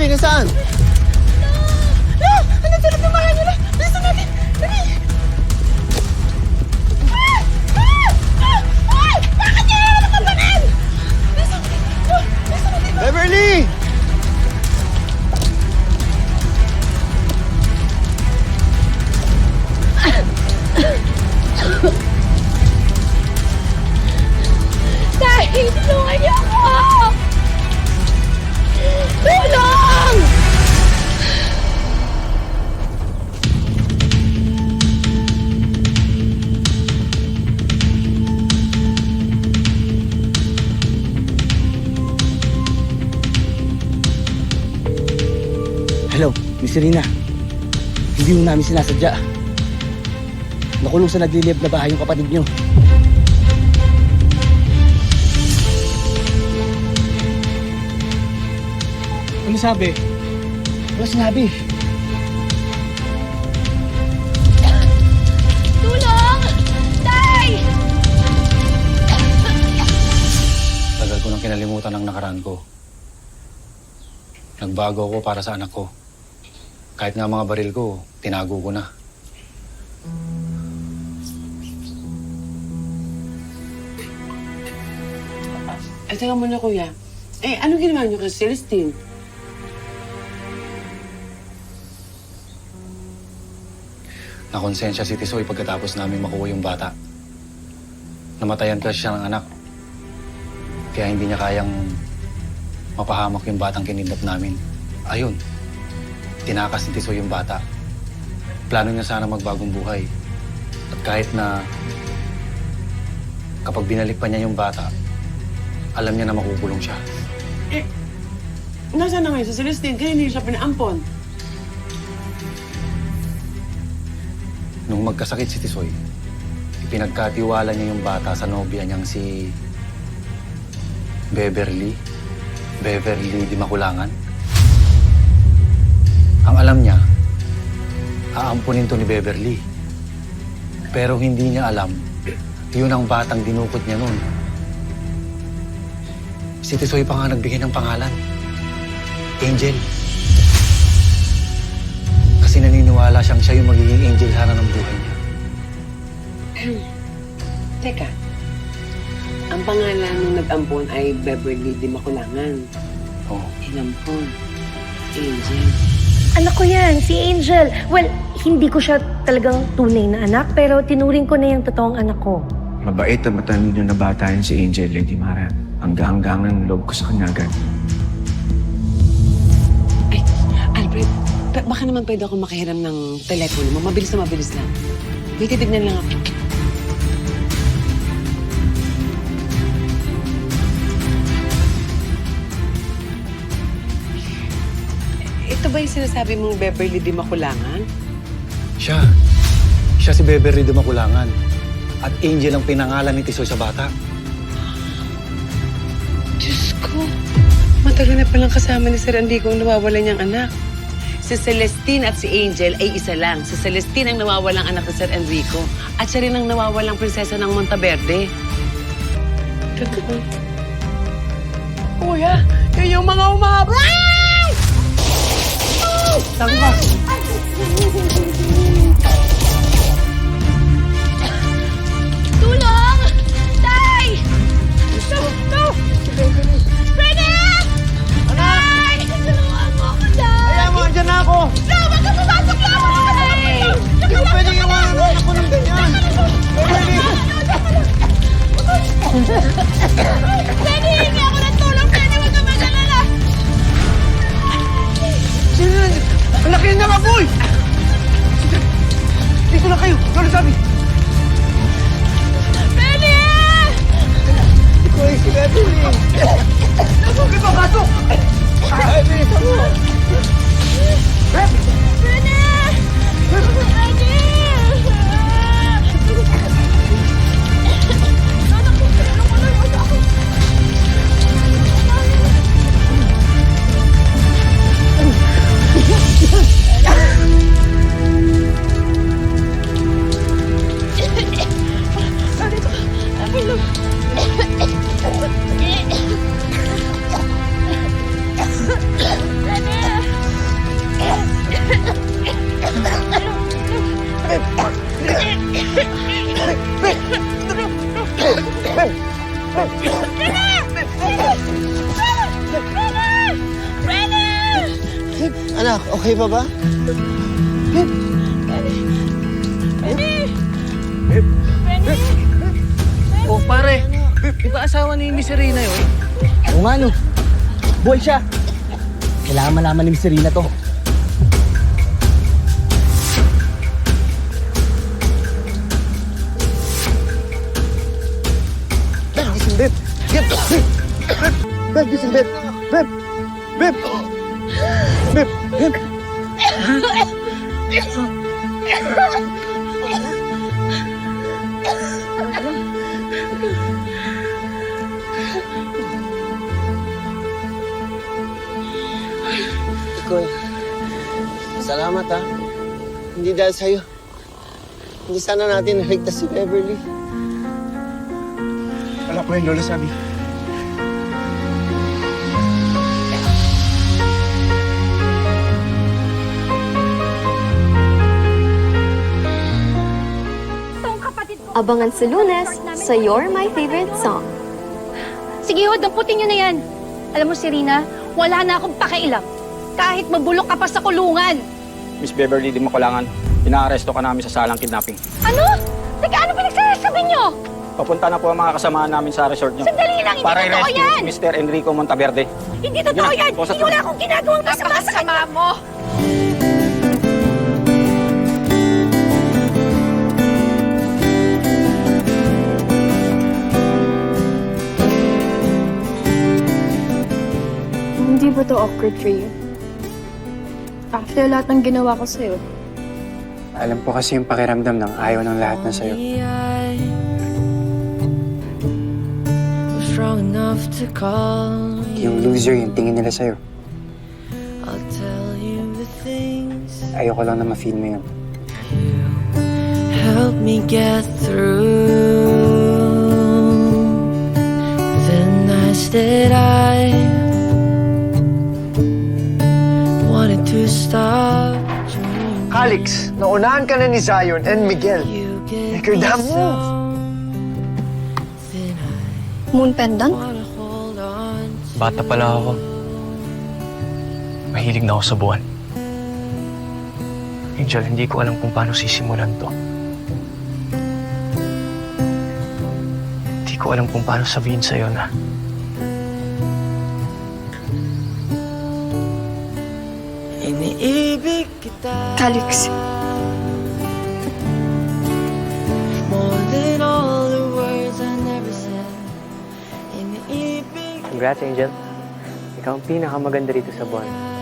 Beverly, nasaan? No! Ano sila tumahan nila? Bilisan natin! Dali! Bakit niya yung nakapanin? Bilisan natin! Beverly! Dahil tulungan niyo ako! Tulong! Hello, Miss Irina. Hindi mo namin sinasadya. Nakulong sa naglilib na bahay yung kapatid niyo. Ano sabi? Wala sinabi. Tulong! Tay! Tagal ko nang kinalimutan ang nakaraan ko. Nagbago ako para sa anak ko. Kahit nga mga baril ko, tinago ko na. Teka muna, kuya. Anong ginawa niyo kay Celestine? Nakonsensya si Tisoy pagkatapos namin makuha yung bata. Namatayan kasi siya ng anak. Kaya hindi niya kayang mapahamak yung batang kinidnap namin. Ayun, tinakas ni Tisoy yung bata. Plano niya sana magbagong buhay. At kahit na kapag binalik pa niya yung bata, alam niya na makukulong siya. Nasaan na ngayon sa Celestine? Kaya hindi siya pinaampon. Nung magkasakit si Tisoy, ipinagkatiwala niya yung bata sa nobya niyang si Beverly Di Makulangan. Ang alam niya, aampunin to ni Beverly. Pero hindi niya alam, yun ang batang dinukot niya noon. Si Tisoy pa nga nagbigay ng pangalan, Angel. Kasi naniniwala siyang siya yung magiging angel sana ng buhay niya. Teka, ang pangalan ng nag-ampon ay Beverly Di Makulangan. Oo. Inampon. Angel. Anak ko yan, si Angel. Well, hindi ko siya talagang tunay na anak, pero tinuring ko na yung totoong anak ko. Mabait at matalino na bata yan si Angel, Lady Mara. Hanggang-hanggang ang loob ko sa kanya agad. Ay, Albert, baka naman pwede ako makahiram ng telepono mo. Mabilis lang. May titignan lang ako. Ito ba yung sinasabi mong Beverly Di Makulangan? Siya. Siya si Beverly Di Makulangan. At Angel ang pinangalan ni Tisoy sa bata. Diyos ko. Matagal na palang kasama ni Sir Andico ang nawawalan niyang anak. Si Celestine at si Angel ay isa lang. Si Celestine ang nawawalang anak ni Sir Enrico. At siya rin ang nawawalang prinsesa ng Monteverde. Totoo. Kuya, yun yung mga umabra! Sabi ba? Tulong! Tay! No! Freddy! Tay! Tulungan mo ako, Tay! Kaya mo, andyan na ako! No! Wag ka pumasok lang! Hindi ko pwedeng iwanan ang anak ko ng ganyan! Beverly! Freddy! Hingi ako ng tulong, Freddy! Wag ka mag-alala! Sino na? Ang laki na nga, boy! Dito na kayo! Ano sabi? Freddy! Ito ay si Beverly! Bakit papasok? Ay, bilis ako! Freddy! Freddy! Anak ko, tulungan mo lang ako. Okay pa ba? Oh, pare. Di ba asawa ni Miss Serena yun? Oo nga, no. Buhay siya. Kailangan malaman ni Miss Serena to. Beb, gising, Beb. Beb, Beb, gising, Beb. Beb, Beb. Beb, Beb. Ikoy, salamat ha. Hindi dahil sa'yo. Hindi sana natin naligtas si Beverly. Wala po yun, Lola Sabi. Abangan sa Lunes sa You're My Favorite Song. Sige, ho, damputin nyo na yan. Alam mo, Serena, wala na akong pakialam. Kahit mabulok ka pa sa kulungan. Miss Beverly, di mo kailangan. Inaaresto ka namin sa salang kidnapping. Ano? Teka, ano pinagsasabi nyo? Papunta na po ang mga kasamahan namin sa resort niyo. Sandali lang, hindi Para totoo i-rescue yan! Mr. Enrico Montaverde. Hindi totoo Sige na, yan! boses Hindi wala akong ginagawang masama sa kanya. Mo! Hindi ba to awkward for you? After lahat ng ginawa ko sa'yo. Alam ko kasi yung pakiramdam ng ayaw ng lahat na sa'yo. Yung loser yung tingin nila sa'yo. Ayoko lang na ma-feel mo yun. Help me get through the nights that I wanted to stop. Calix, naunahan ka na ni Zion and Miguel. Make your damn move. Moon pendant? Bata pala ako. Mahilig na ako sa buwan. Angel, hindi ko alam kung paano sisimulan to. Hindi ko alam kung paano sabihin sa'yo na Iniibig kita. Calix. More than all the words I never said. Iniibig. Congrats, Angel. Ikaw ang pinakamaganda rito sa buwan.